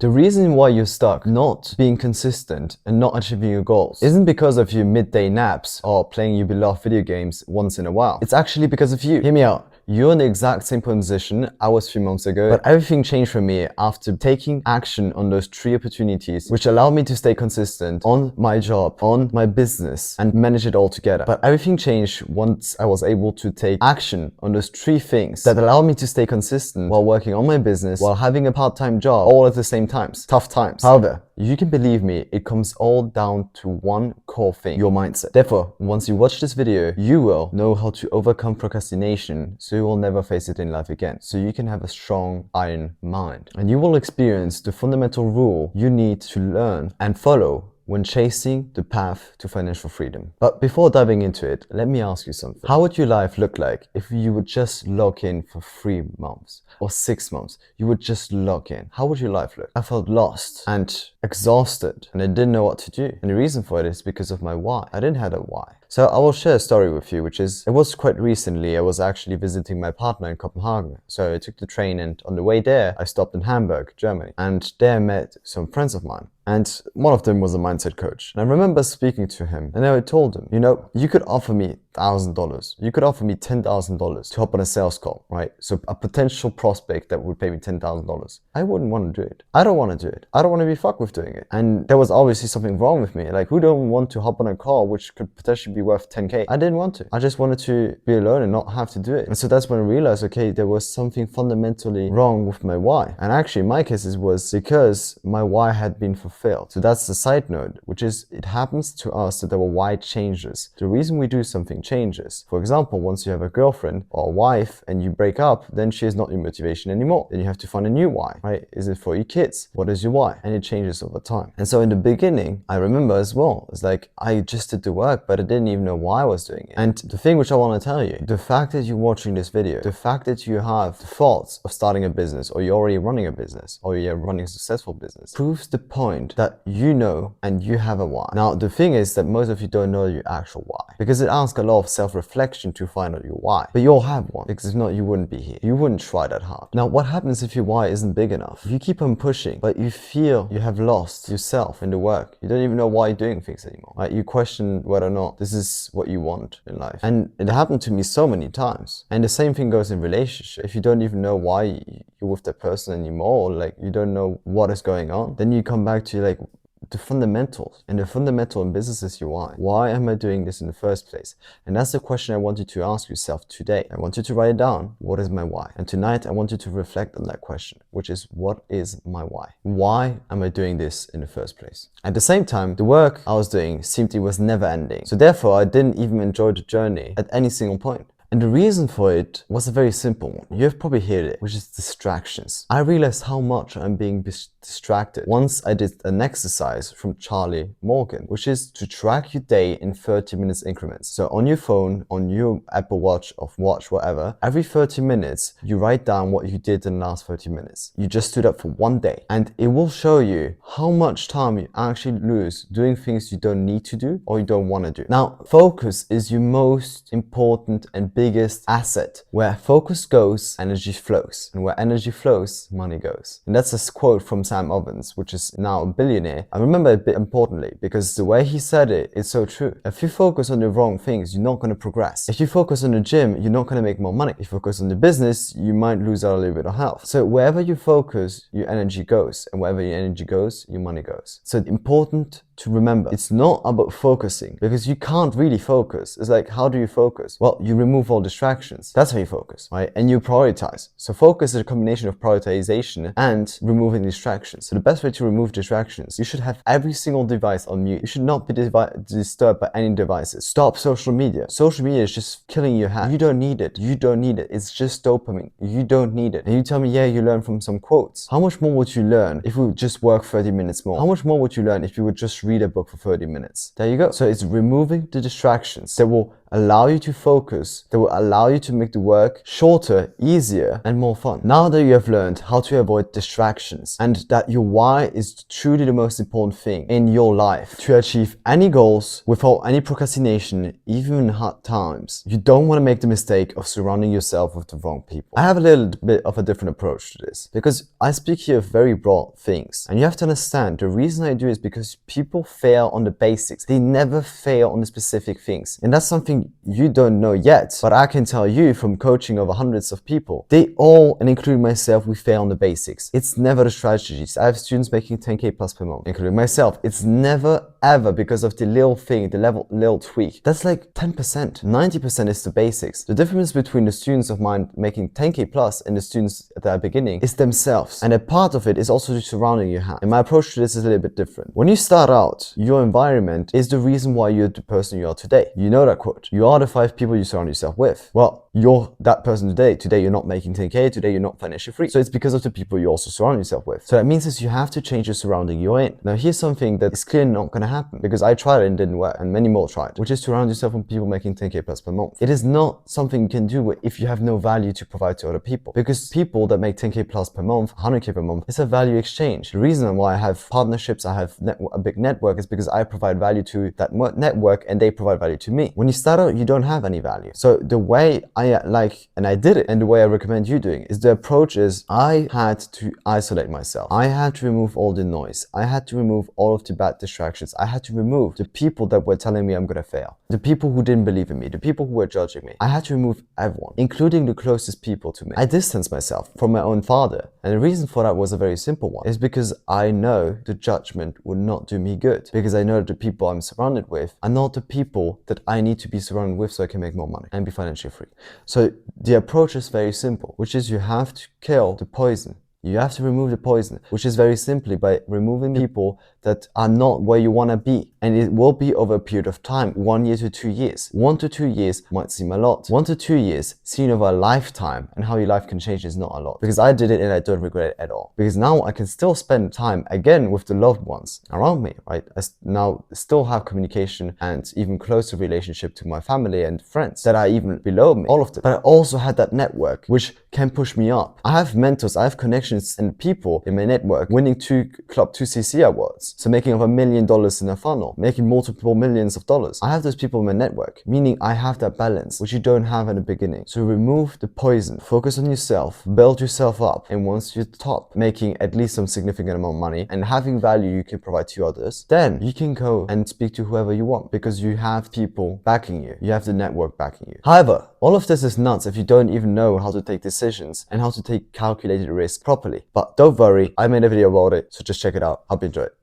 The reason why you're stuck not being consistent and not achieving your goals isn't because of your midday naps or playing your beloved video games once in a while. It's actually because of you. Hear me out. You're in the exact same position I was a few months ago, but everything changed for me after taking action on those 3 opportunities, which allowed me to stay consistent on my job, on my business, and manage it all together. But everything changed once I was able to take action on those 3 things that allowed me to stay consistent while working on my business, while having a part-time job, all at the same times. Tough times. However, you can believe me, it comes all down to one core thing, your mindset. Therefore, once you watch this video, you will know how to overcome procrastination so you will never face it in life again. So you can have a strong iron mind. And you will experience the fundamental rule you need to learn and follow when chasing the path to financial freedom. But before diving into it, let me ask you something. How would your life look like if you would just log in for 3 months or 6 months? You would just log in. How would your life look? I felt lost and exhausted and I didn't know what to do. And the reason for it is because of my why. I didn't have a why. So I will share a story with you, which is, it was quite recently. I was actually visiting my partner in Copenhagen. So I took the train and on the way there, I stopped in Hamburg, Germany. And there I met some friends of mine. And one of them was a mindset coach. And I remember speaking to him and I told him, you could offer me $1,000. You could offer me $10,000 to hop on a sales call, right? So a potential prospect that would pay me $10,000. I wouldn't want to do it. I don't want to do it. I don't want to be fucked with doing it. And there was obviously something wrong with me. Like, who don't want to hop on a call which could potentially be worth 10K? I didn't want to. I just wanted to be alone and not have to do it. And so that's when I realized, okay, there was something fundamentally wrong with my why. And actually in my case, it was because my why had been fulfilled. So that's the side note, which is it happens to us that our why changes. The reason we do something changes. For example, once you have a girlfriend or a wife and you break up, then she is not your motivation anymore. Then you have to find a new why, right? Is it for your kids? What is your why? And it changes over time. And so in the beginning, I remember as well, it's like I just did the work, but I didn't even know why I was doing it. And the thing which I want to tell you, the fact that you're watching this video, the fact that you have the thoughts of starting a business or you're already running a business or you're running a successful business proves the point that you know and you have a why. Now, the thing is that most of you don't know your actual why because it asks a lot of self-reflection to find out your why. But you'll have one because if not, you wouldn't be here. You wouldn't try that hard. Now, what happens if your why isn't big enough? You keep on pushing, but you feel you have lost yourself in the work. You don't even know why you're doing things anymore. Right? You question whether or not this is what you want in life. And it happened to me so many times. And the same thing goes in relationship. If you don't even know why you're with that person anymore, or like you don't know what is going on, then you come back to like the fundamentals, and the fundamental in business is your why. Why am I doing this in the first place? And that's the question I want you to ask yourself today. I want you to write it down. What is my why? And tonight I want you to reflect on that question, which is, what is my why? Why am I doing this in the first place? At the same time, the work I was doing seemed it was never ending. So therefore I didn't even enjoy the journey at any single point. And the reason for it was a very simple one. You have probably heard it, which is distractions. I realized how much I'm being distracted once I did an exercise from Charlie Morgan, which is to track your day in 30 minutes increments. So on your phone, on your Apple Watch or watch, whatever, every 30 minutes, you write down what you did in the last 30 minutes. You just stood up for one day and it will show you how much time you actually lose doing things you don't need to do or you don't want to do. Now, focus is your most important and biggest asset. Where focus goes, energy flows. And where energy flows, money goes. And that's a quote from Sam Ovens, which is now a billionaire. I remember it importantly because the way he said it is so true. If you focus on the wrong things, you're not going to progress. If you focus on the gym, you're not going to make more money. If you focus on the business, you might lose out a little bit of health. So wherever you focus, your energy goes. And wherever your energy goes, your money goes. So important to remember, it's not about focusing because you can't really focus. It's like, how do you focus? Well, you remove all distractions. That's how you focus, right? And you prioritize. So focus is a combination of prioritization and removing distractions. So the best way to remove distractions, you should have every single device on mute. You should not be disturbed by any devices. Stop social media. Social media is just killing your head. You don't need it. You don't need it. It's just dopamine. You don't need it. And you tell me, yeah, you learn from some quotes. How much more would you learn if you would just work 30 minutes more? How much more would you learn if you would just read a book for 30 minutes? There you go. So it's removing the distractions that will allow you to focus, that will allow you to make the work shorter, easier, and more fun. Now that you have learned how to avoid distractions and that your why is truly the most important thing in your life to achieve any goals without any procrastination, even in hard times, you don't want to make the mistake of surrounding yourself with the wrong people. I have a little bit of a different approach to this because I speak here of very broad things, and you have to understand the reason I do is because people fail on the basics. They never fail on the specific things, and that's something you don't know yet, but I can tell you from coaching over hundreds of people, they all, and including myself, we fail on the basics. It's never the strategies. I have students making 10k plus per month, including myself. It's never ever because of the little thing, the little tweak. That's like 10%. 90% is the basics. The difference between the students of mine making 10k plus and the students that are beginning is themselves. And a part of it is also the surrounding you have. And my approach to this is a little bit different. When you start out, your environment is the reason why you're the person you are today. You know that quote. You are the 5 people you surround yourself with. Well, you're that person today. Today you're not making 10k. Today you're not financially free. So it's because of the people you also surround yourself with. So that means is you have to change the surrounding you're in. Now here's something that is clearly not going to happen because I tried it and it didn't work, and many more tried, which is to surround yourself with people making 10k plus per month. It is not something you can do if you have no value to provide to other people, because people that make 10k plus per month, 100k per month, it's a value exchange. The reason why I have partnerships, I have a big network is because I provide value to that network and they provide value to me. When you start out, you don't have any value. So the way I did it, and the way I recommend you doing it, is the approach is I had to isolate myself. I had to remove all the noise. I had to remove all of the bad distractions. I had to remove the people that were telling me I'm gonna fail, the people who didn't believe in me, the people who were judging me. I had to remove everyone, including the closest people to me. I distanced myself from my own father, and the reason for that was a very simple one. It's because I know the judgment would not do me good, because I know that the people I'm surrounded with are not the people that I need to be surrounded with so I can make more money and be financially free. So the approach is very simple, which is you have to kill the poison. You have to remove the poison, which is very simply by removing people that are not where you want to be. And it will be over a period of time, 1 year to 2 years. 1 to 2 years might seem a lot. 1 to 2 years seen over a lifetime and how your life can change is not a lot. Because I did it and I don't regret it at all. Because now I can still spend time again with the loved ones around me, right? I now still have communication and even closer relationship to my family and friends that are even below me, all of them. But I also had that network which can push me up. I have mentors, I have connections and people in my network winning 2 Club 2cc awards. So making over $1 million in a funnel, making multiple millions of dollars. I have those people in my network, meaning I have that balance, which you don't have in the beginning. So remove the poison, focus on yourself, build yourself up. And once you're top, making at least some significant amount of money and having value you can provide to others, then you can go and speak to whoever you want because you have people backing you. You have the network backing you. However, all of this is nuts if you don't even know how to take decisions and how to take calculated risk properly. But don't worry, I made a video about it, so just check it out. Hope you enjoy it.